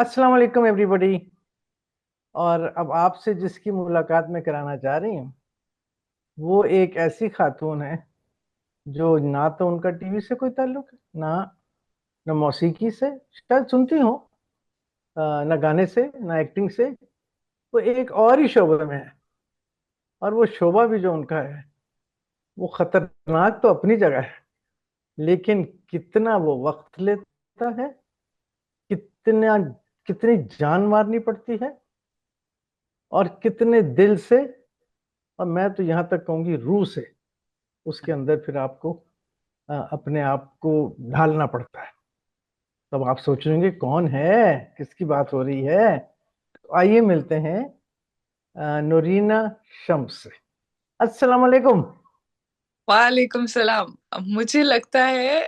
अस्सलाम वालेकुम एवरीबॉडी। और अब आपसे जिसकी मुलाकात मैं कराना चाह रही हूँ वो एक ऐसी खातून है जो ना तो उनका टीवी से कोई ताल्लुक है, ना मौसीकी से, शायद सुनती हो, ना गाने से, ना एक्टिंग से। वो एक और ही शोबे में है। और वो शोबा भी जो उनका है वो खतरनाक तो अपनी जगह है, लेकिन कितना वो वक्त लेता है, कितना कितनी जान मारनी पड़ती है, और कितने दिल से, और मैं तो यहाँ तक कहूंगी रूह से उसके अंदर फिर आपको अपने आप को ढालना पड़ता है। तब आप सोचेंगे कौन है, किसकी बात हो रही है। तो आइए मिलते हैं नूरीना शम्स से। अस्सलाम वालेकुम। वालेकुम सलाम। अब मुझे लगता है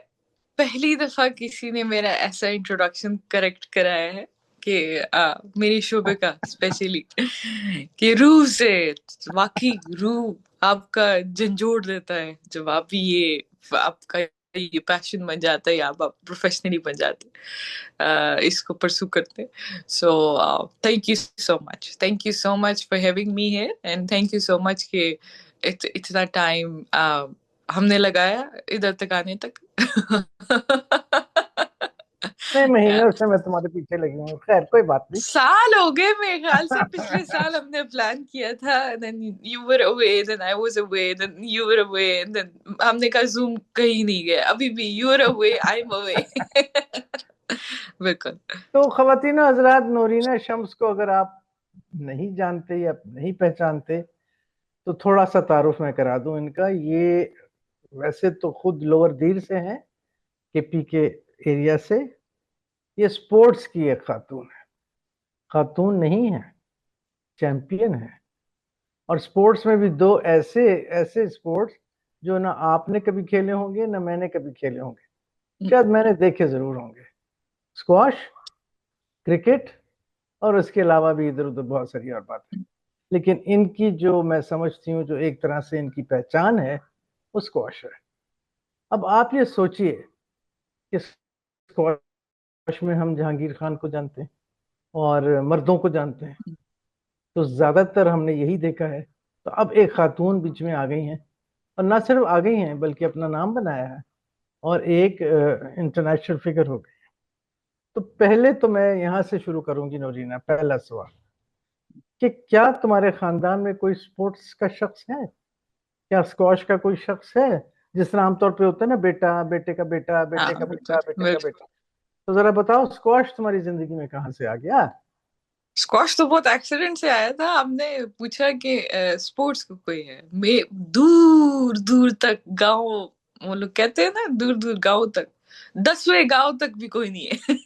पहली दफा किसी ने मेरा ऐसा इंट्रोडक्शन करेक्ट कराया है कि मेरी शोबे का स्पेशली कि रूह से। वाकई रूह आपका झंझोड़ देता है जब आप ये आपका ये पैशन बन जाता है या आप प्रोफेशनली बन जाते इसको परसू करते। So thank you so much, thank you so much for having me here and thank you so much कि इतना टाइम हमने लगाया इधर तक आने तक। इतने महीनों से मैं तुम्हारे पीछे लगी हूँ, खैर कोई बात नहीं। साल हो गए मेरे ख्याल से। पिछले साल हमने प्लान किया था, then you were away, then I was away, then you were away, देन हमने कहा जूम कहीं नहीं गया। अभी भी you are away, I am away. बिल्कुल। तो ख्वातीन हजरात, नूरीना शम्स को अगर आप नहीं जानते या नहीं पहचानते तो थोड़ा सा तारुफ मैं करा दूं इनका। ये वैसे तो खुद लोअर दीर से हैं, केपी के एरिया से। ये स्पोर्ट्स की एक खातून है, खातून नहीं है, चैंपियन है। और स्पोर्ट्स में भी दो ऐसे ऐसे स्पोर्ट्स जो ना आपने कभी खेले होंगे ना मैंने कभी खेले होंगे, शायद मैंने देखे जरूर होंगे। स्क्वाश, क्रिकेट, और उसके अलावा भी इधर उधर बहुत सारी और बातें। लेकिन इनकी जो मैं समझती हूँ जो एक तरह से इनकी पहचान है वो स्क्वाश है। अब आप ये सोचिए कि स्क्वाश में हम जहांगीर खान को जानते हैं और मर्दों को जानते हैं, तो ज्यादातर हमने यही देखा है। तो अब एक खातून बीच में आ गई हैं, और ना सिर्फ आ गई हैं बल्कि अपना नाम बनाया है और एक इंटरनेशनल फिगर हो गई। तो पहले तो मैं यहाँ से शुरू करूंगी नौरीना, पहला सवाल कि क्या तुम्हारे खानदान में कोई स्पोर्ट्स का शख्स है? क्या स्क्वाश का कोई शख्स है? जिस तरह आमतौर पे होता है ना, बेटा, बेटे का बेटा, हाँ बेटे का बिल्कुल बेटा, बेटे का बिल्कुल। बेटा। तो जरा बताओ, स्क्वाश तुम्हारी जिंदगी में कहाँ से आ गया? स्क्वाश तो बहुत एक्सीडेंट से आया था। हमने पूछा कि स्पोर्ट्स को कोई है, मैं दूर दूर तक गांव, वो लोग कहते हैं ना दूर दूर गांव तक, 10वें गांव तक भी कोई नहीं है।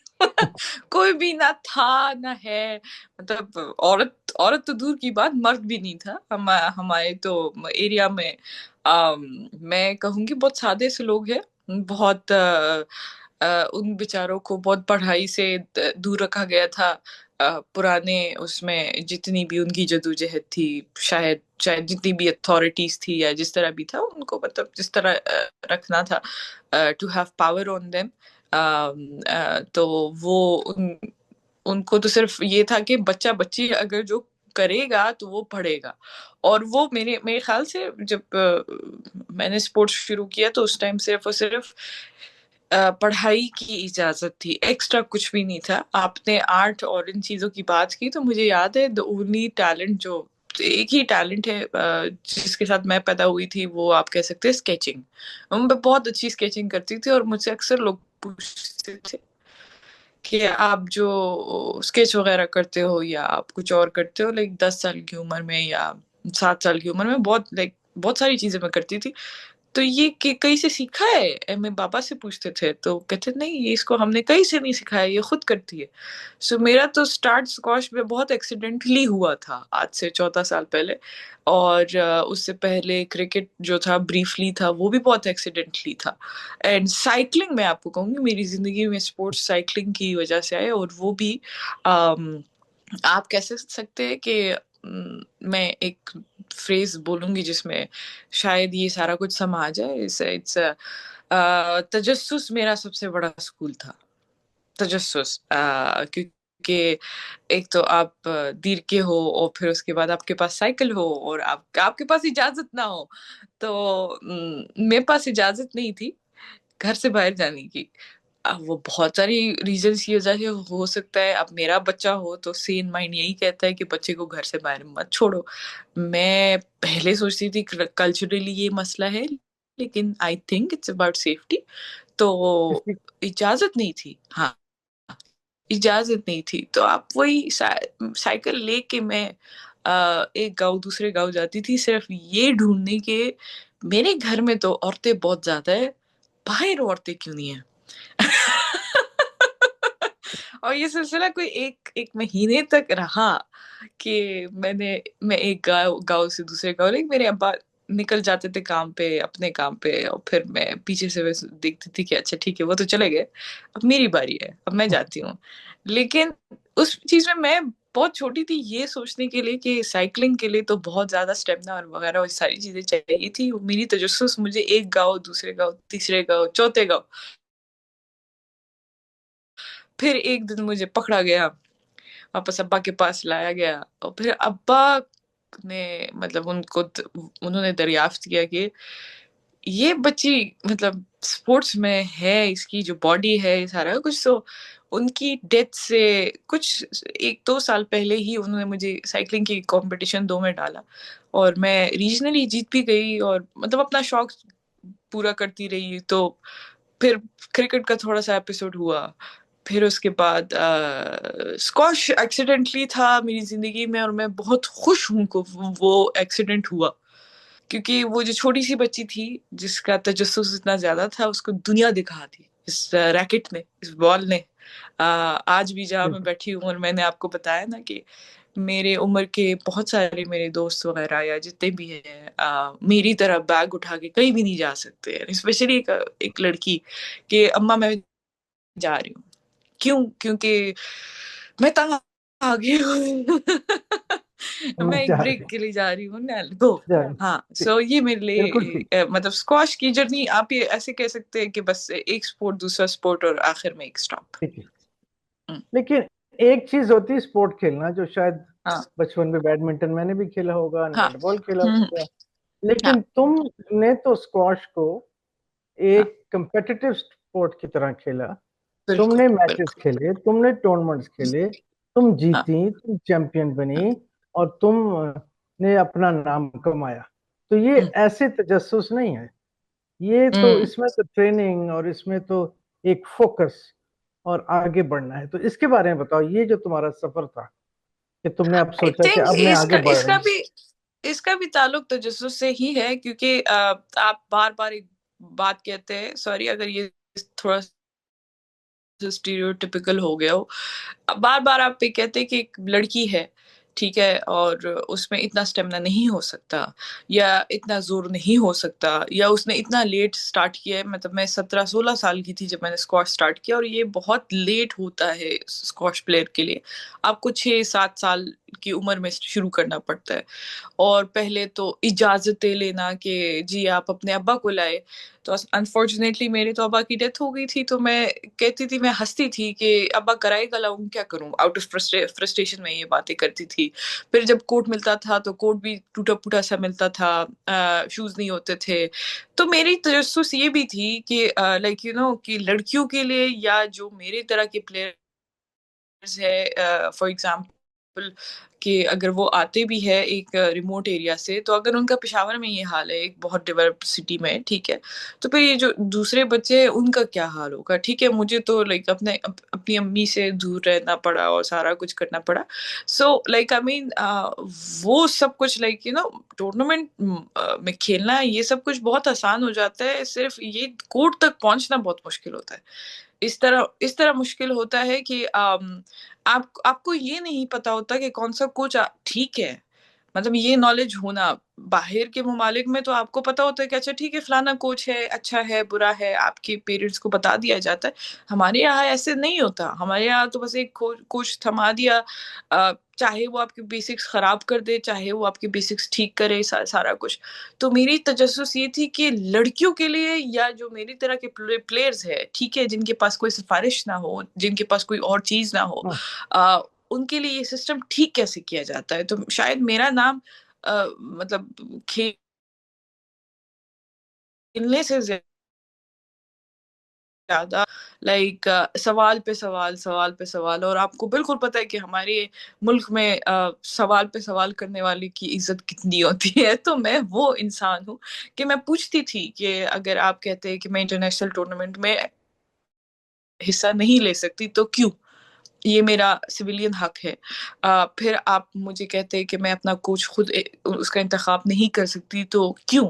कोई भी ना था ना है। मतलब औरत औरत तो दूर की बात, मर्द भी नहीं था हमारे तो एरिया में। मैं कहूंगी बहुत सादे से लोग हैं। बहुत उन बेचारों को बहुत पढ़ाई से दूर रखा गया था। पुराने उसमें जितनी भी उनकी जदोजहद थी, शायद शायद जितनी भी अथॉरिटीज थी या जिस तरह भी था उनको, मतलब जिस तरह रखना था to have power on them. तो वो उनको तो सिर्फ ये था कि बच्चा बच्ची अगर जो करेगा तो वो पढ़ेगा। और वो मेरे मेरे ख्याल से जब मैंने स्पोर्ट्स शुरू किया तो उस टाइम सिर्फ और सिर्फ पढ़ाई की इजाजत थी, एक्स्ट्रा कुछ भी नहीं था। आपने आर्ट और इन चीजों की बात की तो मुझे याद है द ओनली टैलेंट जो, एक ही टैलेंट है जिसके साथ मैं पैदा हुई थी, वो आप कह सकते हैं स्केचिंग। मैं बहुत अच्छी स्केचिंग करती थी और मुझसे अक्सर लोग पूछते थे कि आप जो स्केच वगैरह करते हो या आप कुछ और करते हो, लाइक 10 साल की उम्र में या 7 साल की उम्र में, बहुत लाइक बहुत सारी चीजें मैं करती थी। तो ये कहीं से सीखा है? मैं पापा से पूछते थे तो कहते नहीं, ये इसको हमने कहीं से नहीं सिखाया, ये खुद करती है। सो मेरा तो स्टार्ट स्क्वॉश में बहुत एक्सीडेंटली हुआ था, आज से 14 साल पहले। और उससे पहले क्रिकेट जो था ब्रीफली था, वो भी बहुत एक्सीडेंटली था। एंड साइकिलिंग मैं आपको कहूंगी मेरी जिंदगी में स्पोर्ट्स साइकिलिंग की वजह से आए, और वो भी अम, आप कैसे सकते हैं कि मैं एक फ्रेज बोलूंगी जिसमें शायद ये सारा कुछ समा जाए। इट्स तजस्सुस मेरा सबसे बड़ा स्कूल था। तजस्सुस, क्योंकि कि एक तो आप दीर के हो और फिर उसके बाद आपके पास साइकिल हो और आपके पास इजाजत ना हो। तो मेरे पास इजाजत नहीं थी घर से बाहर जाने की। वो बहुत सारी रीजंस की वजह से हो सकता है। अब मेरा बच्चा हो तो सेन माइंड यही कहता है कि बच्चे को घर से बाहर मत छोड़ो। मैं पहले सोचती थी कल्चरली ये मसला है, लेकिन I think it's about safety. तो इसकी इजाजत नहीं थी। हाँ, इजाजत नहीं थी। तो आप वही साइकिल लेके मैं एक गांव दूसरे गांव जाती थी, सिर्फ ये ढूंढने के मेरे घर में तो औरतें बहुत ज्यादा है, बाहर औरतें क्यों नहीं है। और ये सिलसिला कोई एक एक महीने तक रहा कि मैं एक गांव गांव से दूसरे गांव, लाइक मेरे अब्बा निकल जाते थे काम पे, अपने काम पे, और फिर मैं पीछे से वैसे देखती थी कि अच्छा ठीक है वो तो चले गए, अब मेरी बारी है, अब मैं जाती हूँ। लेकिन उस चीज में मैं बहुत छोटी थी ये सोचने के लिए कि साइकिलिंग के लिए तो बहुत ज्यादा स्टेमिना और वगैरह और सारी चीजें चाहिए थी। मेरी तजस्सुस मुझे एक गांव दूसरे गांव तीसरे गांव चौथे गांव, फिर एक दिन मुझे पकड़ा गया, वापस अब्बा के पास लाया गया, और फिर अब्बा ने मतलब उन्होंने दरियाफ्त किया कि ये बच्ची मतलब स्पोर्ट्स में है, इसकी जो बॉडी है ये सारा कुछ। तो उनकी डेथ से कुछ 1-2 साल पहले ही उन्होंने मुझे साइकिलिंग की कंपटीशन 2 में डाला, और मैं रीजनली जीत भी गई और मतलब अपना शौक पूरा करती रही। तो फिर क्रिकेट का थोड़ा सा एपिसोड हुआ, फिर उसके बाद स्क्वॉश एक्सीडेंटली था मेरी जिंदगी में, और मैं बहुत खुश हूँ को वो एक्सीडेंट हुआ, क्योंकि वो जो छोटी सी बच्ची थी जिसका तजस्सुस इतना ज्यादा था उसको दुनिया दिखा दी इस रैकेट ने, इस बॉल ने। आज भी जहाँ मैं बैठी हूँ, और मैंने आपको बताया ना कि मेरे उम्र के बहुत सारे मेरे दोस्त वगैरह या जितने भी हैं मेरी तरह बैग उठा के कहीं भी नहीं जा सकते, स्पेशली एक लड़की कि अम्मा मैं जा रही हूँ। क्यों? क्योंकि मैं तंग आ गई हूँ। मैं मैं एक जा ब्रेक रही के लिए जा रही हूँ ना, गो। जा रही हाँ, ठीक, सो ये मेरे बिल्कुल लिए ठीक मतलब स्क्वॉश की जर्नी आप ये ऐसे कह सकते हैं कि बस एक स्पोर्ट दूसरा स्पोर्ट और आखिर में एक स्टॉप। ठीक है। लेकिन एक चीज होती है स्पोर्ट खेलना, जो शायद हाँ बचपन में बैडमिंटन मैंने भी खेला होगा, हाँ। नेटबॉल खेला हम्म, होगा, लेकिन हाँ तुमने तो स्क्वॉश को हाँ, एक कंपेटिटिव स्पोर्ट की तरह खेला। बिल्कुल तुमने मैचेस बिल्कुल। खेले, तुमने टूर्नामेंट्स खेले, तुम हाँ। जीती, तुम चैंपियन बनी, और तुम ने अपना नाम कमाया। तो ये हम्म, ऐसे तजस्सुस नहीं है, ये तो हम्म। इसमें तो ट्रेनिंग और इसमें तो एक फोकस और आगे बढ़ना है। तो इसके बारे में बताओ, ये जो तुम्हारा सफर था कि तुमने अब आई सोचा कि थिंक अब मैं आगे इसका बढ़ रही इसका हूँ। भी इसका भी ताल्लुक तजस्सुस से ही है, क्योंकि आप बार बार एक बात कहते हैं, सॉरी अगर ये थोड़ा स्टीरियोटिपिकल हो गया हो, बार बार आप ये कहते हैं कि एक लड़की है, ठीक है, और उसमें इतना स्टेमिना नहीं हो सकता, या इतना जोर नहीं हो सकता, या उसने इतना लेट स्टार्ट किया है। मतलब मैं 17-16 साल की थी जब मैंने स्क्वॉश स्टार्ट किया, और ये बहुत लेट होता है स्क्वॉश प्लेयर के लिए। आपको 6-7 साल की उम्र में शुरू करना पड़ता है, और पहले तो इजाजतें लेना कि जी आप अपने अब्बा को लाए। तो अनफॉर्चुनेटली मेरे तो अब्बा की डेथ हो गई थी, तो मैं कहती थी, मैं हंसती थी कि अब्बा कराएगा लाऊं क्या करूं, आउट ऑफ फ्रस्ट्रेशन में ये बातें करती थी। फिर जब कोट मिलता था तो कोट भी टूटा फूटा सा मिलता था, शूज नहीं होते थे। तो मेरी तजस्सुस ये भी थी कि लाइक कि लड़कियों के लिए या जो मेरे तरह के प्लेयर है, फॉर एग्जाम्पल कि अगर वो आते भी है एक रिमोट एरिया से, तो अगर उनका पेशावर में ये हाल है एक बहुत डेवलप्ड सिटी में, ठीक है, तो फिर ये जो दूसरे बच्चे हैं उनका क्या हाल होगा। ठीक है, मुझे तो लाइक अपनी अम्मी से दूर रहना पड़ा और सारा कुछ करना पड़ा। सो लाइक आई मीन वो सब कुछ लाइक टूर्नामेंट में खेलना ये सब कुछ बहुत आसान हो जाता है, सिर्फ ये कोर्ट तक पहुंचना बहुत मुश्किल होता है। इस तरह मुश्किल होता है कि आपको ये नहीं पता होता कि कौन सा कोच ठीक है। मतलब ये नॉलेज होना। बाहर के ममालिक में तो आपको पता होता है कि अच्छा ठीक है फलाना कोच है, अच्छा है बुरा है, आपके पेरेंट्स को बता दिया जाता है। हमारे यहाँ ऐसे नहीं होता। हमारे यहाँ तो बस एक कोच थमा दिया, चाहे वो आपके बेसिक्स खराब कर दे, चाहे वो आपके बेसिक्स ठीक करे, सारा कुछ। तो मेरी तजस्सुस ये थी कि लड़कियों के लिए या जो मेरी तरह के प्लेयर्स है, ठीक है, जिनके पास कोई सिफारिश ना हो, जिनके पास कोई और चीज ना हो, हाँ, उनके लिए ये सिस्टम ठीक कैसे किया जाता है। तो शायद मेरा नाम मतलब खेलने से ज्यादा लाइक सवाल पे सवाल, सवाल पे सवाल। और आपको बिल्कुल पता है कि हमारे मुल्क में सवाल पे सवाल करने वाले की इज्जत कितनी होती है। तो मैं वो इंसान हूँ कि मैं पूछती थी कि अगर आप कहते हैं कि मैं इंटरनेशनल टूर्नामेंट में हिस्सा नहीं ले सकती तो क्यों, ये मेरा सिविलियन हक है। फिर आप मुझे कहते हैं कि मैं अपना कोच खुद उसका इंतखाब नहीं कर सकती तो क्यों,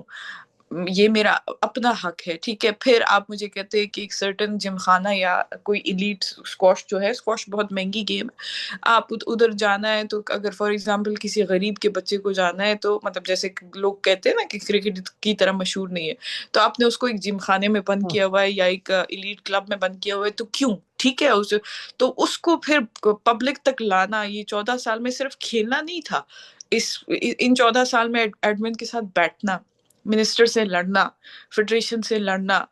ये मेरा अपना हक है, ठीक है। फिर आप मुझे कहते हैं कि एक सर्टन जिमखाना या कोई इलीट स्क्वॉश जो है, स्क्वॉश बहुत महंगी गेम है, आप उधर जाना है तो अगर फॉर एग्जांपल किसी गरीब के बच्चे को जाना है तो मतलब जैसे लोग कहते हैं ना कि क्रिकेट की तरह मशहूर नहीं है, तो आपने उसको एक जिमखाने में बंद हाँ, किया हुआ है या एक इलीट क्लब में बंद किया हुआ है तो क्यों, ठीक है। उस तो उसको फिर पब्लिक तक लाना, ये 14 साल में सिर्फ खेलना नहीं था, इन 14 साल में एडमिन के साथ बैठना, मिनिस्टर से लड़ना, फेडरेशन से लड़ना,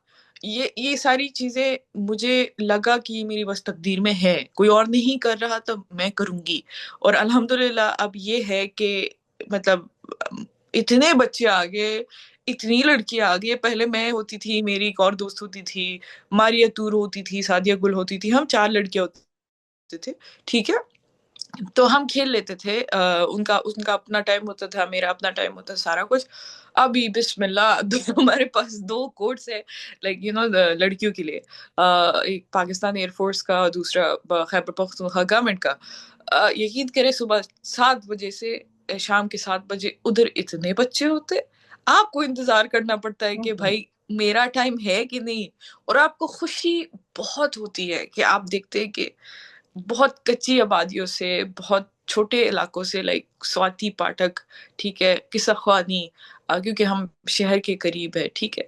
ये सारी चीजें मुझे लगा कि मेरी बस तकदीर में है, कोई और नहीं कर रहा तो मैं करूंगी। और अल्हम्दुलिल्लाह अब ये है कि मतलब इतने बच्चे आ गए, इतनी लड़कियां आ गई। पहले मैं होती थी, मेरी एक और दोस्त होती थी, मारिया तूर होती थी, सादिया गुल होती थी, हम 4 लड़कियां होते थे, ठीक है। तो हम खेल लेते थे, उनका उनका अपना टाइम होता था, मेरा अपना टाइम होता था, सारा कुछ। अभी बिस्मिल्लाह हमारे पास 2 कोर्स है, लाइक यू नो लड़कियों के लिए, एक पाकिस्तान एयरफोर्स का और दूसरा खैबर पख्तूनख्वा गवर्नमेंट का। यकीन करें सुबह 7 बजे से शाम के 7 बजे उधर इतने बच्चे होते, आपको इंतजार करना पड़ता है कि हाँ, भाई मेरा टाइम है कि नहीं। और आपको खुशी बहुत होती है कि आप देखते हैं कि बहुत कच्ची आबादियों से, बहुत छोटे इलाकों से, लाइक स्वाति पाठक, ठीक है, किस्सा ख्वानी, क्योंकि हम शहर के करीब है, ठीक है।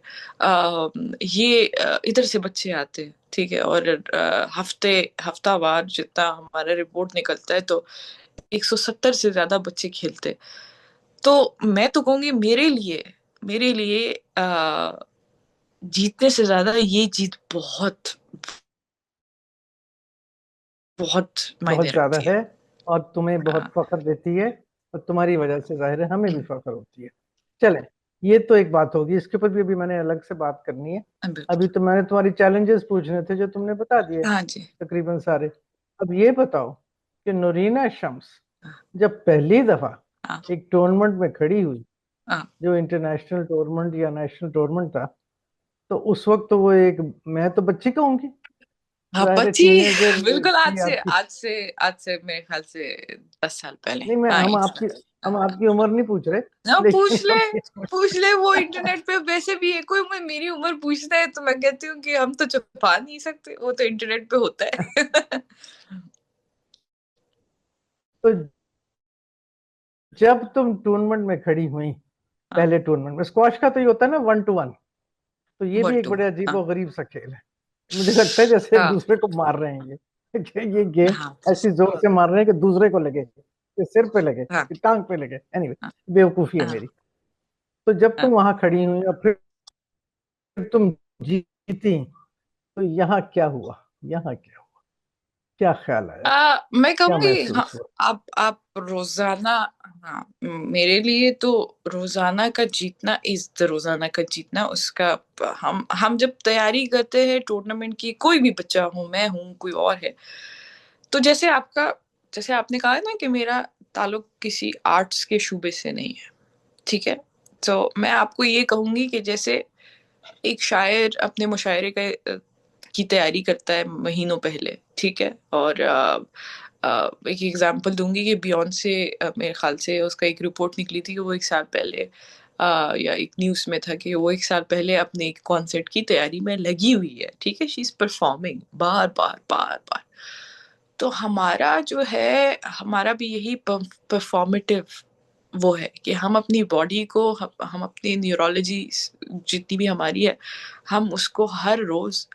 ये इधर से बच्चे आते हैं, ठीक है। और हफ्तावार जितना हमारा रिपोर्ट निकलता है तो 170 से ज्यादा बच्चे खेलते। तो मैं तो कहूंगी मेरे लिए जीतने से ज्यादा ये जीत बहुत बहुत मायने बहुत ज्यादा रखती है। है और तुम्हें बहुत हाँ, फख्र देती है, और तुम्हारी वजह से जाहिर है हमें भी फख्र होती है। चलें, ये तो एक बात होगी, इसके ऊपर भी अभी मैंने अलग से बात करनी है। अभी बिल्कुल। तो मैंने तुम्हारी चैलेंजेस पूछने थे जो तुमने बता दिए हाँ जी। तकरीबन सारे। अब ये बताओ कि नूरीना शम्स जब पहली दफा हाँ, एक टूर्नामेंट में खड़ी हुई, हाँ, जो इंटरनेशनल टूर्नामेंट या नेशनल टूर्नामेंट था, तो उस वक्त तो वो एक, मैं तो बच्ची कहूंगी, हाँ, जाहिर है बच्ची। टीनेजर बिल्कुल, आज थी से आपकी। आज से आज से मेरे ख्याल से 10 साल पहले। नहीं, मैं हाँ, हम इतना। आपकी हम आपकी उम्र नहीं पूछ रहे, हाँ, लेकिन पूछ ले, हम ये पूछ ले, वो इंटरनेट पे वैसे भी है, कोई मेरी उम्र पूछता है तो मैं कहती हूँ कि हम तो छुपा नहीं सकते, वो तो इंटरनेट पे होता है। तो जब तुम टूर्नामेंट में खड़ी हुई, हाँ, पहले टूर्नामेंट में, स्क्वाश का तो ये होता है ना 1-to-1, तो ये भी वन एक टू बड़े वन। अजीब हाँ, और गरीब सा खेल है। मुझे लगता है जैसे एक हाँ, दूसरे को मार रहे हैं ये गेम हाँ, ऐसी जोर से मार रहे हैं कि दूसरे को लगे, कि सिर पे लगे, हाँ, कि टांग पे लगे। एनीवे, हाँ, बेवकूफी है हाँ, मेरी। तो जब हाँ। तुम वहां खड़ी हुई और फिर तुम जीती, तो यहाँ क्या हुआ, यहाँ क्या हुआ, क्या ख्याल आया, मैं क्या कहूंगी, हाँ, महसूस हुआ? आप रोजाना, हाँ, मेरे लिए तो रोजाना का जीतना इज द रोजाना का जीतना उसका। हम जब तैयारी करते हैं टूर्नामेंट की, कोई भी बच्चा हो, मैं हूँ, कोई और है, तो जैसे आपने कहा है ना कि मेरा ताल्लुक किसी आर्ट्स के शूबे से नहीं है, ठीक है। तो मैं आपको ये कहूंगी कि जैसे एक शायर अपने मुशायरे की तैयारी करता है महीनों पहले, ठीक है। और एक एग्जांपल दूंगी कि बियॉन्से, मेरे ख्याल से उसका एक रिपोर्ट निकली थी कि वो 1 साल पहले या एक न्यूज में था कि वो 1 साल पहले अपने एक कॉन्सर्ट की तैयारी में लगी हुई है, ठीक है। शी इज परफॉर्मिंग बार बार बार बार। तो हमारा जो है, हमारा भी यही परफॉर्मेटिव वो है कि हम अपनी बॉडी को, हम अपनी न्यूरोलॉजी जितनी भी हमारी है, हम उसको हर रोज,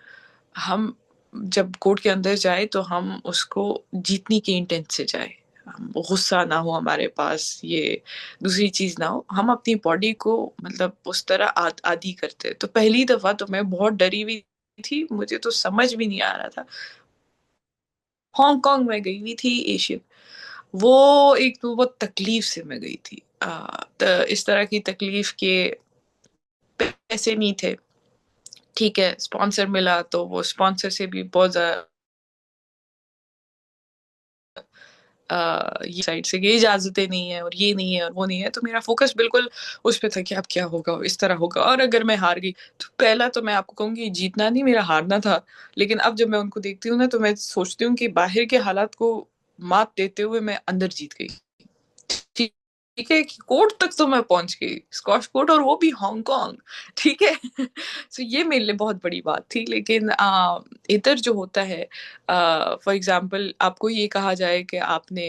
हम जब कोर्ट के अंदर जाए तो हम उसको जीतने के इंटेंट से जाए, गुस्सा ना हो हमारे पास, ये दूसरी चीज ना हो, हम अपनी बॉडी को मतलब उस तरह आदी करते। तो पहली दफा तो मैं बहुत डरी हुई थी, मुझे तो समझ भी नहीं आ रहा था। हांगकांग में गई हुई थी एशियन, वो एक तो बहुत तकलीफ से मैं गई थी। तो इस तरह की तकलीफ के पैसे नहीं थे, ठीक है, स्पॉन्सर मिला तो वो स्पॉन्सर से भी बहुत ज्यादा ये साइड से ये इजाजतें नहीं है और ये नहीं है और वो नहीं है, तो मेरा फोकस बिल्कुल उस पे था कि अब क्या होगा, इस तरह होगा। और अगर मैं हार गई तो पहला तो मैं आपको कहूंगी जीतना नहीं, मेरा हारना था। लेकिन अब जब मैं उनको देखती हूँ ना तो मैं सोचती हूँ कि बाहर के हालात को मात देते हुए मैं अंदर जीत गई। ठीक ठीक है कि कोर्ट तक तो मैं पहुंच गई, स्कॉश कोर्ट, और वो भी हांगकांग, ठीक है। सो ये मेरे लिए बहुत बड़ी बात थी। लेकिन इधर जो होता है, फॉर एग्जांपल आपको ये कहा जाए कि आपने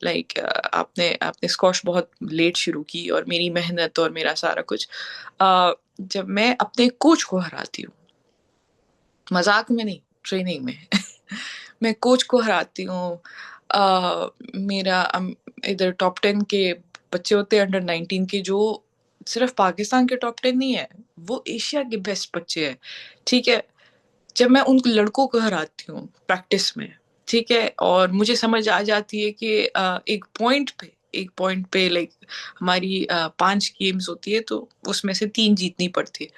लाइक आपने आपने स्कॉश बहुत लेट शुरू की और मेरी मेहनत और मेरा सारा कुछ, जब मैं अपने कोच को हराती हूँ, मजाक में नहीं, ट्रेनिंग में, मैं कोच को हराती हूँ। मेरा इधर टॉप 10 के बच्चे होते हैं, अंडर 19 के, जो सिर्फ पाकिस्तान के टॉप 10 नहीं है, वो एशिया के बेस्ट बच्चे हैं, ठीक है। जब मैं उन लड़कों को हराती हूँ प्रैक्टिस में, ठीक है, और मुझे समझ आ जाती है कि एक पॉइंट पे लाइक हमारी 5 गेम्स होती है तो उसमें से 3 जीतनी पड़ती है।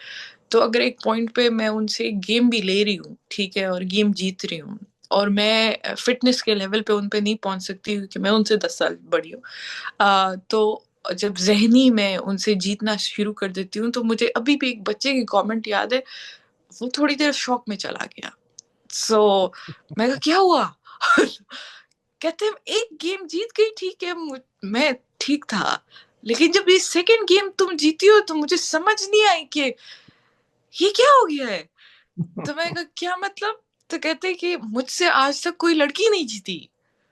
तो अगर एक पॉइंट पे मैं उनसे गेम भी ले रही हूँ, ठीक है, और गेम जीत रही हूँ, और मैं फिटनेस के लेवल पे उन पे नहीं पहुंच सकती क्योंकि मैं उनसे 10 साल बड़ी हूँ, तो जब जहनी मैं उनसे जीतना शुरू कर देती हूँ, तो मुझे अभी भी एक बच्चे की कमेंट याद है, वो थोड़ी देर शॉक में चला गया। सो मैं कहा क्या हुआ? कहते हैं एक गेम जीत गई, ठीक है, मैं ठीक था, लेकिन जब ये सेकंड गेम तुम जीती हो तो मुझे समझ नहीं आई कि ये क्या हो गया है। तो मैं कहा क्या मतलब? तो कहते हैं कि मुझसे आज तक कोई लड़की नहीं जीती।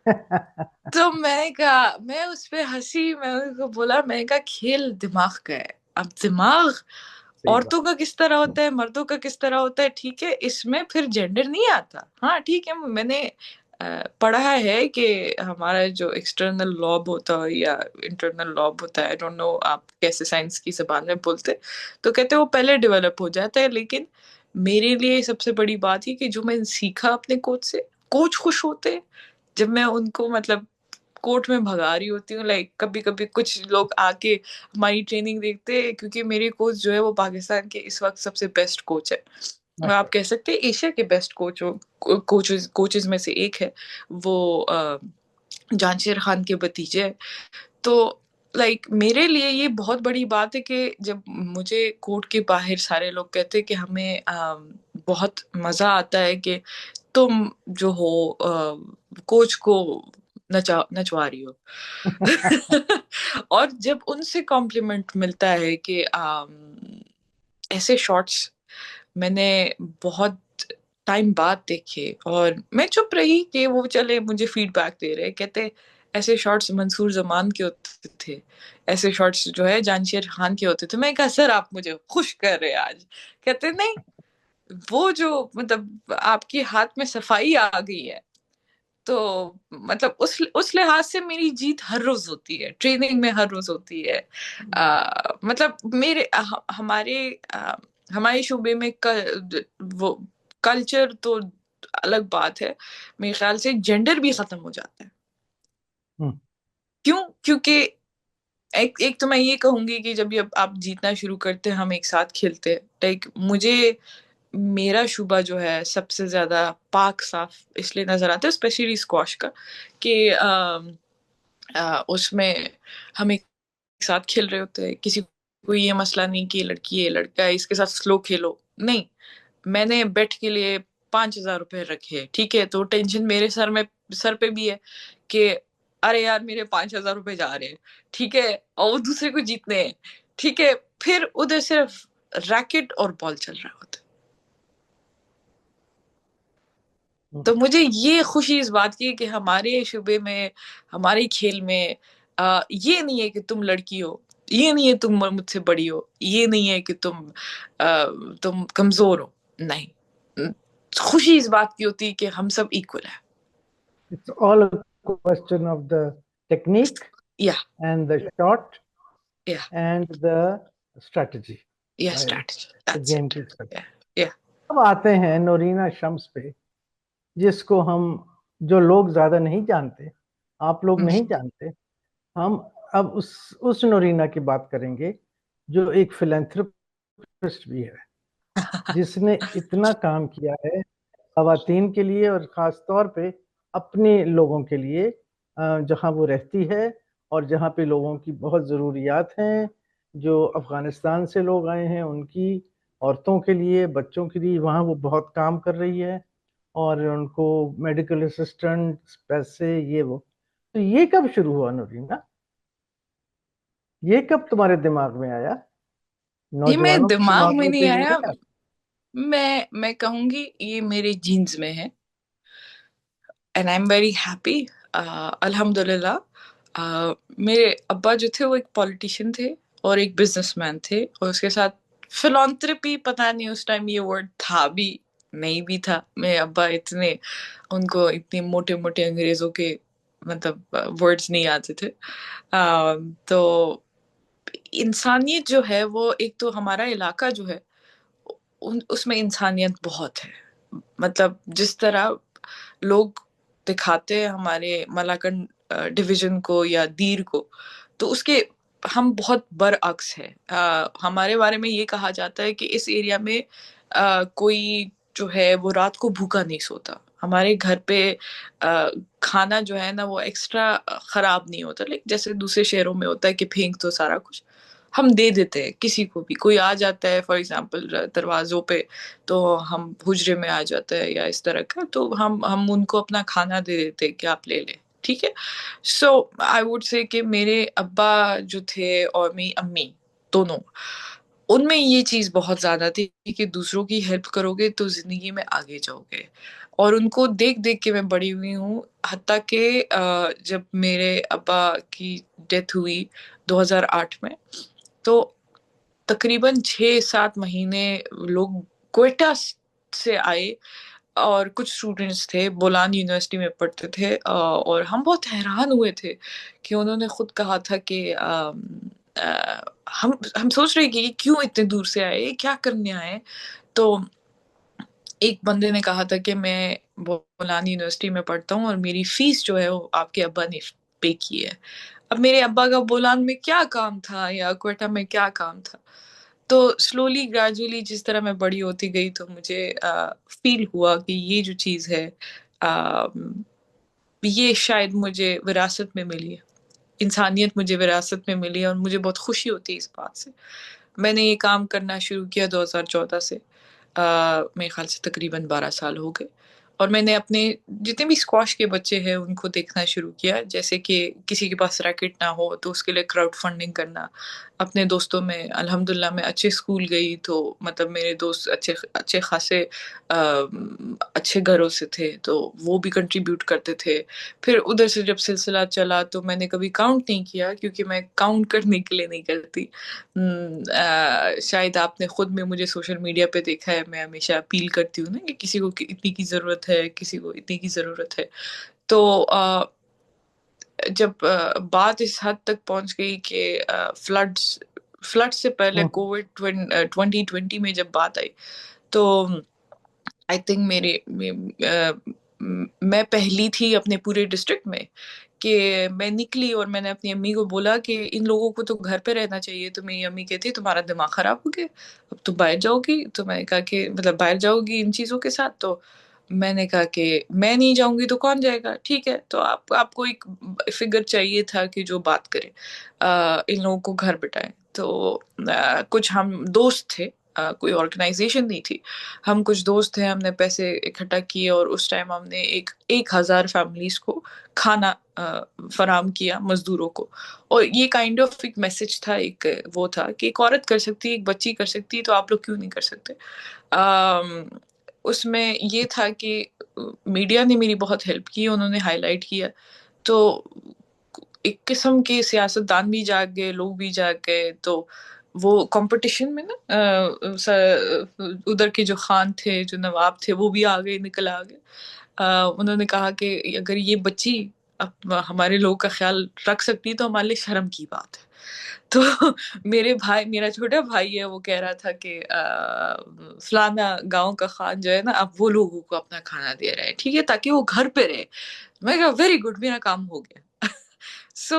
तो मैंने कहा, मैं उस पे हंसी, मैं उनको बोला, मैंने कहा खेल दिमाग का है। अब दिमाग सही बात। औरतों का किस तरह होता है, मर्दों का किस तरह होता है, ठीक है, इसमें फिर जेंडर नहीं आता। हाँ ठीक है, मैंने पढ़ा है कि हमारा जो एक्सटर्नल लॉब होता है या इंटरनल लॉब होता है, आई डोंट नो आप कैसे साइंस की जबान में बोलते, तो कहते हैं वो पहले डेवलप हो जाता है। लेकिन मेरे लिए सबसे बड़ी बात ही कि जो मैंने सीखा अपने कोच से, कोच खुश होते हैं जब मैं उनको मतलब कोर्ट में भगा रही होती हूँ। लाइक कभी कभी कुछ लोग आके हमारी ट्रेनिंग देखते हैं, क्योंकि मेरे कोच जो है वो पाकिस्तान के इस वक्त सबसे बेस्ट कोच है, और आप कह सकते हैं एशिया के बेस्ट कोचेस में से एक है वो। जांचेर खान के भतीजे हैं। तो लाइक मेरे लिए ये बहुत बड़ी बात है कि जब मुझे कोर्ट के बाहर सारे लोग कहते हैं कि हमें बहुत मजा आता है कि तुम जो हो कोच को नचवा रही हो। और जब उनसे कॉम्प्लीमेंट मिलता है कि ऐसे शॉट्स मैंने बहुत टाइम बाद देखे, और मैं चुप रही कि वो चले मुझे फीडबैक दे रहे, कहते ऐसे शॉट्स मंसूर जमान के होते थे, ऐसे शॉट्स जो है जानशेर खान के होते थे। मैं कहा सर आप मुझे खुश कर रहे हैं आज। कहते नहीं, वो जो मतलब आपके हाथ में सफाई आ गई है, तो मतलब उस लिहाज से मेरी जीत हर रोज होती है, ट्रेनिंग में हर रोज होती है। मतलब मेरे हमारे हमारे शोबे में वो कल्चर तो अलग बात है, मेरे ख्याल से जेंडर भी खत्म हो जाता है। हम्म। क्यों? क्योंकि एक तो मैं ये कहूंगी कि जब भी आप जीतना शुरू करते हैं, हम एक साथ खेलते हैं, लाइक मुझे मेरा शुबा जो है सबसे ज्यादा पाक साफ इसलिए नजर आता है, स्पेशली स्क्वाश का, कि उसमें हम एक साथ खेल रहे होते हैं, किसी को ये मसला नहीं कि ये लड़की है ये लड़का है इसके साथ स्लो खेलो, नहीं। मैंने बेट के लिए 5,000 रुपए रखे, ठीक है, तो टेंशन मेरे सर पे भी है कि अरे यार मेरे 5,000 रुपए जा रहे हैं, ठीक है, और वो दूसरे को जीतने हैं, ठीक है। फिर उधर सिर्फ रैकेट और बॉल चल रहा होता है। तो मुझे ये खुशी इस बात की कि हमारे शुबे में, हमारे खेल में ये नहीं है कि तुम लड़की हो, ये नहीं है तुम मुझसे बड़ी हो, ये नहीं है कि तुम कमजोर हो, नहीं। खुशी इस बात की होती है कि हम सब इक्वल है। It's all a question of the technique या and the shot या and the strategy. या Right? Strategy, The that's game it. की strategy. या या अब आते हैं नोरीना शम्स पे, जिसको हम, जो लोग ज्यादा नहीं जानते, आप लोग नहीं जानते, हम अब उस नोरीना की बात करेंगे जो एक फिलेंथ्रोपिस्ट भी है, जिसने इतना काम किया है खवातीन के लिए और खास तौर पे अपने लोगों के लिए, जहां वो रहती है और जहां पे लोगों की बहुत ज़रूरियात हैं, जो अफगानिस्तान से लोग आए हैं उनकी, औरतों के लिए, बच्चों के लिए, वहाँ वो बहुत काम कर रही है और उनको मेडिकल असिस्टेंट, पैसे, ये वो। तो ये कब शुरू हुआ नूरीना? ये कब तुम्हारे दिमाग में आया? ये मेरे नौजवानों की दिमाग में समाप्ति नहीं के लिए आया, नहीं आता? मैं कहूंगी ये मेरे जीन्स में है, and I am very happy. अल्हम्दुलिल्लाह। मेरे अब्बा जो थे वो एक पॉलिटिशियन थे और एक बिजनेसमैन थे, और उसके साथ फिलॉन्थ्रपी, पता नहीं उस टाइम ये वर्ड था भी नहीं भी था। मेरे अब्बा इतने, उनको इतने मोटे मोटे अंग्रेजों के मतलब वर्ड्स नहीं आते थे। तो इंसानियत जो है वो, एक तो हमारा इलाका जो है उसमें इंसानियत बहुत है। मतलब जिस तरह लोग दिखाते हैं हमारे मलाकन डिवीजन को या दीर को, तो उसके हम बहुत बरअक्स है। हमारे बारे में ये कहा जाता है कि इस एरिया में कोई जो है वो रात को भूखा नहीं सोता। हमारे घर पे खाना जो है ना वो एक्स्ट्रा खराब नहीं होता, लाइक जैसे दूसरे शहरों में होता है कि फेंक तो सारा कुछ, हम दे देते हैं किसी को भी। कोई आ जाता है फॉर एग्जांपल दरवाजों पे, तो हम हुजरे में आ जाता है या इस तरह का, तो हम उनको अपना खाना दे देते हैं कि आप ले लें, ठीक है। सो आई वुड से कि मेरे अब्बा जो थे और मेरी अम्मी दोनों, उनमें ये चीज बहुत ज्यादा थी कि दूसरों की हेल्प करोगे तो जिंदगी में आगे जाओगे। और उनको देख देख के मैं बड़ी हुई हूँ, हत्ता के जब मेरे अब्बा की डेथ हुई 2008 में, तो तकरीबन 6-7 महीने लोग क्वेटा से आए, और कुछ स्टूडेंट्स थे बोलान यूनिवर्सिटी में पढ़ते थे, और हम बहुत हैरान हुए थे कि उन्होंने खुद कहा था कि हम सोच रहे कि ये क्यों इतने दूर से आए, ये क्या करने आए। तो एक बंदे ने कहा था कि मैं बोलान यूनिवर्सिटी में पढ़ता हूँ और मेरी फीस जो है वो आपके अब्बा ने पे की है। अब मेरे अब्बा का बोलान में क्या काम था या क्वेटा में क्या काम था। तो स्लोली ग्रेजुअली जिस तरह मैं बड़ी होती गई, तो मुझे फील हुआ कि ये जो चीज है, आ, ये शायद मुझे विरासत में मिली है, इंसानियत मुझे विरासत में मिली है, और मुझे बहुत खुशी होती है इस बात से। मैंने ये काम करना शुरू किया 2014 से, मेरे ख्याल से तकरीबन 12 साल हो गए। और मैंने अपने जितने भी स्क्वाश के बच्चे हैं उनको देखना शुरू किया, जैसे कि किसी के पास रैकेट ना हो तो उसके लिए क्राउड फंडिंग करना। अपने दोस्तों में अल्हम्दुलिल्लाह मैं अच्छे स्कूल गई, तो मतलब मेरे दोस्त अच्छे अच्छे खासे अच्छे घरों से थे, तो वो भी कंट्रीब्यूट करते थे। फिर उधर से जब सिलसिला चला तो मैंने कभी काउंट नहीं किया, क्योंकि मैं काउंट करने के लिए नहीं करती। शायद आपने खुद में मुझे सोशल मीडिया पे देखा है, मैं हमेशा अपील करती हूँ ना कि किसी को इतनी की जरूरत है, किसी को इतनी की जरूरत है। तो जब बात इस हद तक पहुंच गई कि फ्लड्स फ्लड से पहले हम्म, कोविड 2020 में जब बात आई, तो आई थिंक मैं पहली थी अपने पूरे डिस्ट्रिक्ट में कि मैं निकली और मैंने अपनी अम्मी को बोला कि इन लोगों को तो घर पे रहना चाहिए। तो मेरी अम्मी कहती तुम्हारा दिमाग खराब हो गया, अब तुम बाहर जाओगी। तो मैंने कहा कि मतलब बाहर जाओगी इन चीजों के साथ। तो मैंने कहा कि मैं नहीं जाऊंगी तो कौन जाएगा, ठीक है। तो आपको एक फिगर चाहिए था कि जो बात करे, इन लोगों को घर बिठाए। तो कुछ हम दोस्त थे, कोई ऑर्गेनाइजेशन नहीं थी। हम कुछ दोस्त थे, हमने पैसे इकट्ठा किए और उस टाइम हमने 1,000 फैमिलीज को खाना फराम किया, मजदूरों को। और ये काइंड ऑफ एक मैसेज था, एक वो था कि एक औरत कर सकती है, एक बच्ची कर सकती है, तो आप लोग क्यों नहीं कर सकते। उसमें ये था कि मीडिया ने मेरी बहुत हेल्प की, उन्होंने हाईलाइट किया। तो एक किस्म के सियासतदान भी जाग गए, लोग भी जाग गए। तो वो कंपटीशन में ना उधर के जो खान थे, जो नवाब थे, वो भी आ गए, निकल आ गए। उन्होंने कहा कि अगर ये बच्ची अब हमारे लोगों का ख्याल रख सकती तो हमारे लिए शर्म की बात है। तो मेरे भाई, मेरा छोटा भाई है, वो कह रहा था कि फलाना गांव का खान जो है ना, अब वो लोगों को अपना खाना दे रहा है, ठीक है, ताकि वो घर पे रहे। मैं कहा वेरी गुड, मेरा काम हो गया। सो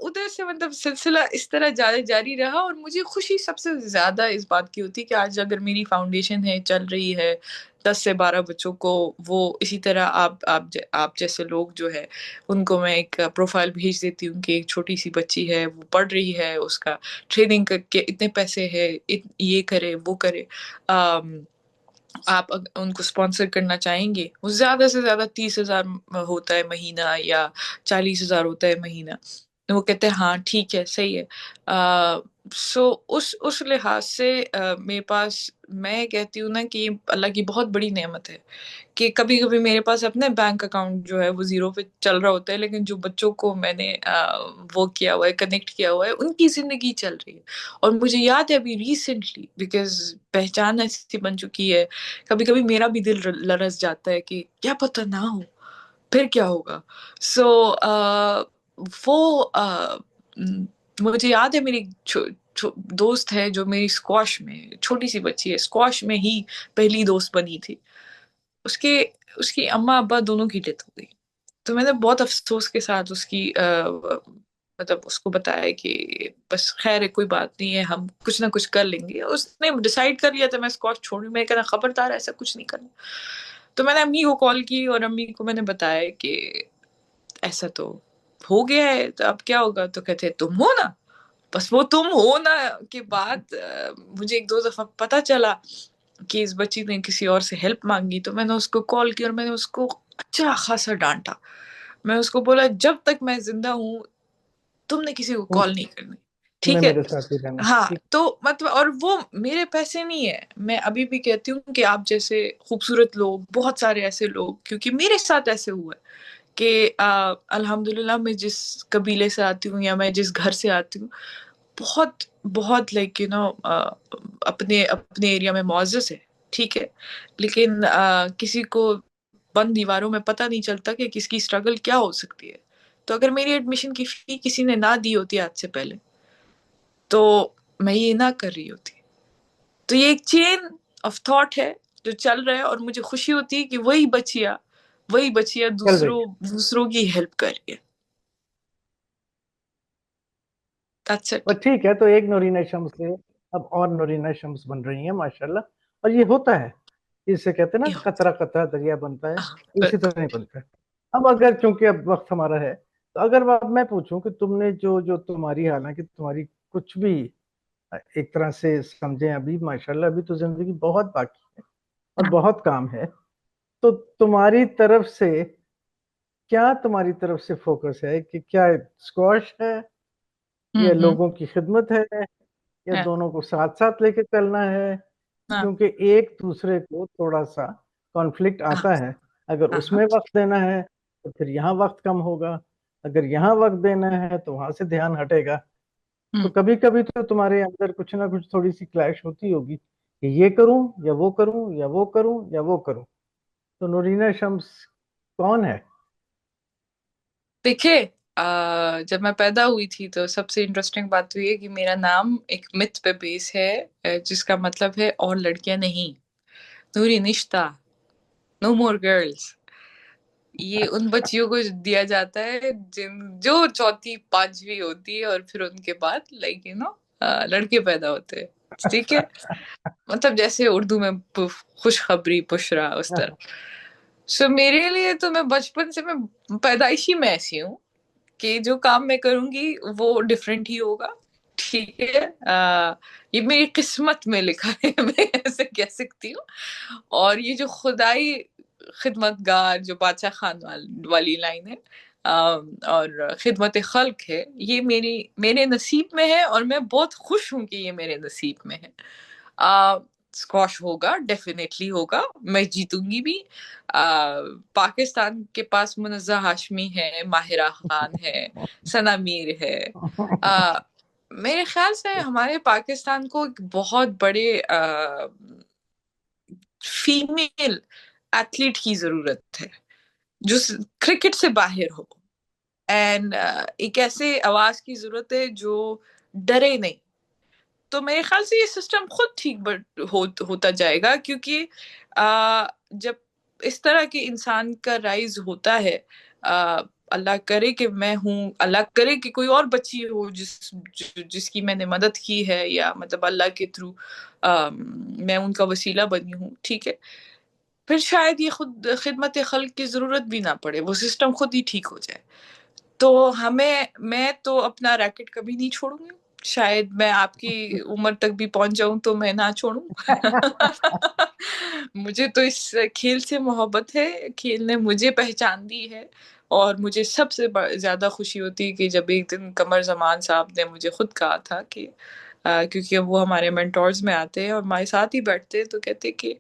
उधर से मतलब सिलसिला इस तरह जारी रहा। और मुझे खुशी सबसे ज्यादा इस बात की होती है कि आज अगर मेरी फाउंडेशन है, चल रही है, 10 से 12 बच्चों को वो इसी तरह आप जैसे लोग जो है, उनको मैं एक प्रोफाइल भेज देती हूँ कि एक छोटी सी बच्ची है, वो पढ़ रही है, उसका ट्रेनिंग करके इतने पैसे है, ये करे वो करे, आप उनको स्पॉन्सर करना चाहेंगे, वो ज्यादा से ज्यादा 30,000 होता है महीना, या 40,000 होता है महीना। तो वो कहते हैं हाँ ठीक है, सही है। सो उस लिहाज से मेरे पास, मैं कहती हूँ ना कि ये अल्लाह की बहुत बड़ी नेमत है कि कभी कभी मेरे पास अपने बैंक अकाउंट जो है वो जीरो पे चल रहा होता है, लेकिन जो बच्चों को मैंने वो किया हुआ है, कनेक्ट किया हुआ है, उनकी जिंदगी चल रही है। और मुझे याद है अभी रिसेंटली, बिकॉज पहचान ऐसी बन चुकी है, कभी कभी मेरा भी दिल लरस जाता है कि क्या पता ना हो, फिर क्या होगा। सो वो मुझे याद है मेरी दोस्त है जो मेरी स्क्वाश में, छोटी सी बच्ची है, स्क्वाश में ही पहली दोस्त बनी थी। उसके उसकी अम्मा अब्बा दोनों की डेथ हो गई। तो मैंने बहुत अफसोस के साथ उसकी मतलब उसको बताया कि बस खैर है, कोई बात नहीं है, हम कुछ ना कुछ कर लेंगे। उसने डिसाइड कर लिया था मैं स्कॉच छोड़ू, मैं कहना खबरदार ऐसा कुछ नहीं करना। तो मैंने अम्मी को कॉल की और अम्मी को मैंने बताया कि ऐसा तो हो गया है, तो अब क्या होगा। तो कहते तुम हो ना, बस वो तुम हो ना के बाद मुझे एक दो दफा पता चला कि इस बच्ची ने किसी और से हेल्प मांगी। तो मैंने उसको कॉल किया और मैंने उसको अच्छा खासा डांटा। मैं उसको बोला जब तक मैं जिंदा हूँ तुमने किसी को कॉल नहीं करनी, तुम्हें ठीक है। मेरे साथ ही रहना हाँ, ठीक। तो मतलब, और वो मेरे पैसे नहीं है। मैं अभी भी कहती हूँ कि आप जैसे खूबसूरत लोग, बहुत सारे ऐसे लोग, क्योंकि मेरे साथ ऐसे हुआ है कि अल्हम्दुलिल्लाह मैं जिस कबीले से आती हूँ या मैं जिस घर से आती हूँ, बहुत बहुत लाइक अपने अपने एरिया में मुअज़्ज़ज़ है, ठीक है। लेकिन किसी को बंद दीवारों में पता नहीं चलता कि किसकी स्ट्रगल क्या हो सकती है। तो अगर मेरी एडमिशन की फी किसी ने ना दी होती आज से पहले, तो मैं ये ना कर रही होती। तो ये एक चेन ऑफ थॉट है जो चल रहा है, और मुझे खुशी होती है कि वही बचिया चल रही दूसरों है। दूसरों की हेल्प कर रही है। That's it. पर ठीक है, तो एक नूरीना शम्स से अब और नूरीना शम्स बन रही हैं माशाल्लाह। और ये होता है, इसे कहते हैं ना, ये होता कतरा कतरा दरिया बनता है, है। हाँ, इसी तरह ही बनता है। अब अगर चूंकि अब वक्त हमारा है, तो अगर अब मैं पूछूं कि तुमने जो जो तुम्हारी, हालांकि तुम्हारी कुछ भी एक तरह से समझें, अभी माशाल्लाह अभी तो जिंदगी बहुत बाकी है और बहुत काम है। तो तुम्हारी तरफ से क्या, तुम्हारी तरफ से फोकस है कि क्या स्क्वाश है या हम्म। लोगों की खिदमत है या है। दोनों को साथ साथ लेके चलना है? हाँ। क्योंकि एक दूसरे को थोड़ा सा कॉन्फ्लिक्ट हाँ। आता है। अगर हाँ। उसमें हाँ। वक्त देना है तो फिर यहाँ वक्त कम होगा, अगर यहाँ वक्त देना है तो वहां से ध्यान हटेगा। तो हम्म। कभी कभी तो तुम्हारे अंदर कुछ ना कुछ थोड़ी सी क्लैश होती होगी कि ये करूं या वो करूं या वो करूं या वो करूं। तो नूरीना शम्स कौन है? देखिए, जब मैं पैदा हुई थी तो सबसे इंटरेस्टिंग बात तो ये कि मेरा नाम एक मिथ पे बेस है, जिसका मतलब है और लड़कियां नहीं। नूरी निश्ता, नो मोर गर्ल्स। ये उन बच्चियों को दिया जाता है जिन जो चौथी पांचवी होती है, और फिर उनके बाद लाइक लड़के पैदा होते हैं, ठीक है। मतलब जैसे उर्दू में खुशखबरी, बुशरा, उस तरह। सो मेरे लिए तो मैं बचपन से, मैं पैदाइशी में ऐसी हूँ कि जो काम मैं करूंगी वो डिफरेंट ही होगा, ठीक है। ये मेरी किस्मत में लिखा है, मैं ऐसे कह सकती हूँ। और ये जो खुदाई खिदमतगार, जो बादशाह खान वाली लाइन है, और खिदमत खल्क है, ये मेरे नसीब में है, और मैं बहुत खुश हूं कि ये मेरे नसीब में है। स्क्वॉश होगा, डेफिनेटली होगा, मैं जीतूंगी भी। पाकिस्तान के पास मुनज़्ज़ा हाशमी है, माहिरा खान है, सना मीर है। आ, मेरे ख्याल से हमारे पाकिस्तान को एक बहुत बड़े फीमेल एथलीट की जरूरत है जो क्रिकेट से बाहर हो। एंड एक ऐसे आवाज की जरूरत है जो डरे नहीं। तो मेरे ख्याल से ये सिस्टम खुद ठीक होता जाएगा, क्योंकि जब इस तरह के इंसान का राइज होता है, अल्लाह करे कि मैं हूँ, अल्लाह करे कि कोई और बच्ची हो जिसकी मैंने मदद की है, या मतलब अल्लाह के थ्रू मैं उनका वसीला बनी हूँ, ठीक है, फिर शायद ये खुद खिदमत खल्क की जरूरत भी ना पड़े, वो सिस्टम खुद ही ठीक हो जाए। तो मैं तो अपना रैकेट कभी नहीं छोड़ूंगी। शायद मैं आपकी उम्र तक भी पहुंच जाऊं तो मैं ना छोड़ूं। मुझे तो इस खेल से मोहब्बत है, खेल ने मुझे पहचान दी है। और मुझे सबसे ज्यादा खुशी होती है कि जब एक दिन कमर जमान साहब ने मुझे खुद कहा था कि क्योंकि वो हमारे मेंटोर्स में आते हैं और हमारे साथ ही बैठते हैं, तो कहते कि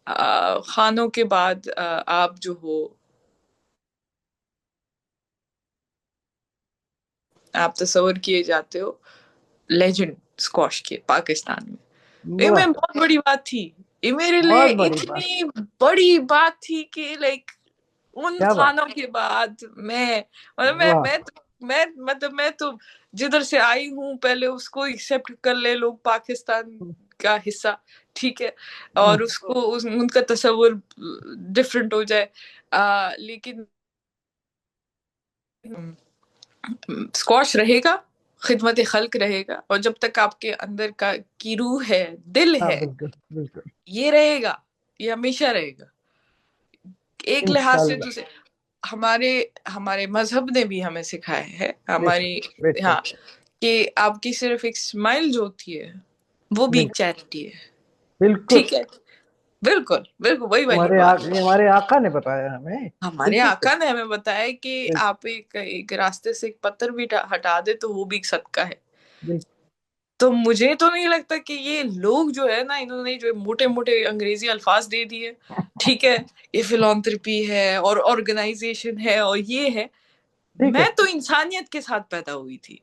खानों के बाद आप जो हो, आप तस्वर किए जाते हो लेजेंड स्क्वॉश के पाकिस्तान में। ये वाह, मैं बहुत बड़ी बात थी, ये मेरे लिए बहुत बड़ी बात। इतनी बड़ी बात थी कि लाइक उन क्या बात। खानों के बाद मैं, मतलब वाह। मैं तो जिधर से आई हूँ पहले उसको एक्सेप्ट कर ले लोग पाकिस्तान का हिस्सा, ठीक है, और उसको उनका तस्वुर डिफरेंट हो जाए, लेकिन स्क्वॉश रहेगा, खिदमत खल्क रहेगा, और जब तक आपके अंदर का की रूह है, दिल हाँ, है, बिल्कुल बिल्कुल। ये रहेगा, ये हमेशा रहेगा। एक लिहाज से इंशाल्लाह। तो हमारे हमारे मजहब ने भी हमें सिखाया है, बेशक हमारी, बेशक। हाँ, कि आपकी सिर्फ एक स्माइल जो होती है वो भी एक बिल्कुल चैरिटी है, बिल्कुल। ठीक है। बिल्कुल बिल्कुल वही वाली हमारे बात। ये हमारे आका ने बताया हमें। हमारे बिल्कुल आका सही। ने हमें बताया कि बिल्कुल आप एक रास्ते से एक पत्थर भी हटा दे तो वो भी एक सदका है। बिल्कुल। तो मुझे तो नहीं लगता कि ये लोग जो है ना, इन्होंने जो मोटे मोटे अंग्रेजी अल्फाज दे दिए, ठीक है, ये फिलॉन्थ्रपी है और ऑर्गेनाइजेशन है और ये है। ठीक मैं है। तो इंसानियत के साथ पैदा हुई थी।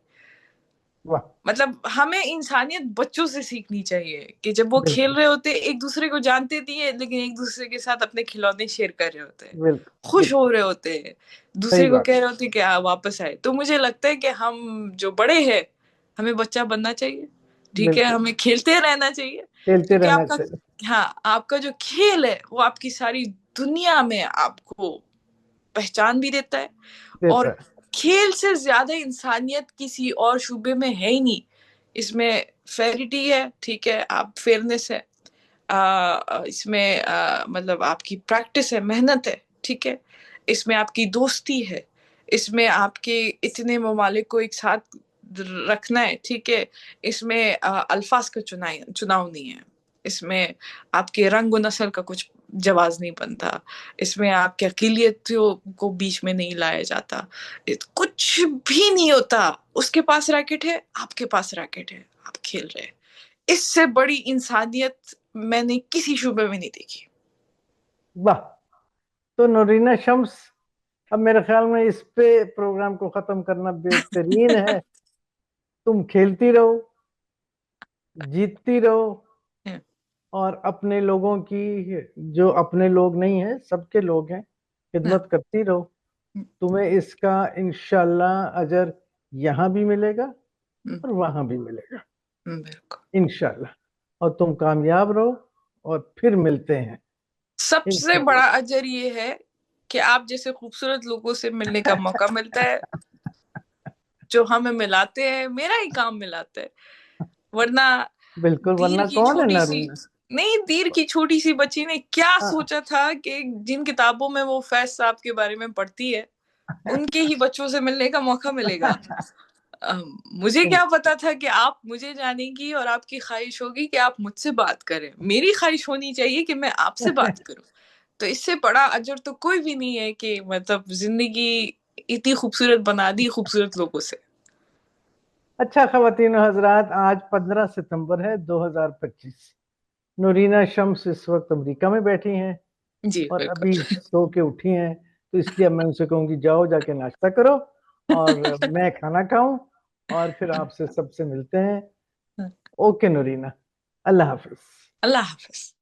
वाह। मतलब हमें इंसानियत बच्चों से सीखनी चाहिए कि जब वो खेल बिल्कुल रहे होते एक दूसरे को जानते नहीं है, लेकिन एक दूसरे के साथ अपने खिलौने शेयर कर रहे होते हैं, बिल्कुल खुश हो बिल्कुल। रहे होते हैं, सही दूसरे को बात। कह रहे होते हैं कि वापस आए। तो मुझे लगता है कि हम जो बड़े हैं, हमें बच्चा बनना चाहिए, ठीक है, बिल्कुल। हमें खेलते रहना चाहिए, खेलते क्योंकि रहना आपका, चाहिए। हाँ, आपका जो खेल है वो आपकी सारी दुनिया में आपको पहचान भी देता है। देता और है। खेल से ज्यादा इंसानियत किसी और शुबे में है ही नहीं। इसमें फेरिटी है, ठीक है, आप फेयरनेस है, इसमें मतलब आपकी प्रैक्टिस है, मेहनत है, ठीक है, इसमें आपकी दोस्ती है, इसमें आपके इतने ममालिक को एक साथ रखना है, ठीक है, इसमें अल्फाज का चुनाव नहीं है, इसमें आपके रंग और नस्ल का कुछ जवाज नहीं बनता, इसमें आपके अकीलियतों को बीच में नहीं लाया जाता, कुछ भी नहीं होता। उसके पास रैकेट है, आपके पास रैकेट है, आप खेल रहे हैं। इससे बड़ी इंसानियत मैंने किसी शुबे में नहीं देखी। वाह। तो नूरीना शम्स, अब मेरे ख्याल में इस पे प्रोग्राम को खत्म करना बेहतरीन है। तुम खेलती रहो, जीतती रहो, और अपने लोगों की, जो अपने लोग नहीं है सबके लोग हैं, खिदमत करती रहो। तुम्हें इसका इंशाल्लाह अजर यहाँ भी मिलेगा और वहां भी मिलेगा, बिल्कुल। इंशाल्लाह। और तुम कामयाब रहो, और फिर मिलते हैं सबसे बड़ा इंशाल्लाह। अजर ये है कि आप जैसे खूबसूरत लोगों से मिलने का मौका मिलता है, जो हमें मिलाते हैं, मेरा ही काम मिलाता है। वरना बिल्कुल, दीर वरना की कौन है छोटी सी, नरीना। नहीं, दीर की छोटी सी बच्ची ने क्या हाँ। सोचा था कि जिन किताबों में वो फैज साहब के बारे में पढ़ती है, उनके ही बच्चों से मिलने का मौका मिलेगा। मुझे क्या पता था कि आप मुझे जानेंगी और आपकी ख्वाहिश होगी कि आप मुझसे बात करें, मेरी ख्वाहिश होनी चाहिए कि मैं आपसे बात करूं। तो इससे बड़ा अजर तो कोई भी नहीं है कि मतलब जिंदगी इतनी खूबसूरत बना दी खूबसूरत लोगों से। अच्छा ख़वातीन और हज़रात, आज 15 सितंबर है 2025। नूरीना शम्स इस वक्त अमेरिका में बैठी हैं जी और बिल्कुल। अभी सो के उठी हैं, तो इसलिए अब मैं उनसे कहूंगी जाओ जाके नाश्ता करो और मैं खाना खाऊं, और फिर आपसे सबसे मिलते हैं। ओके नूरीना, अल्लाह हाफिज। अल्लाह हाफिज।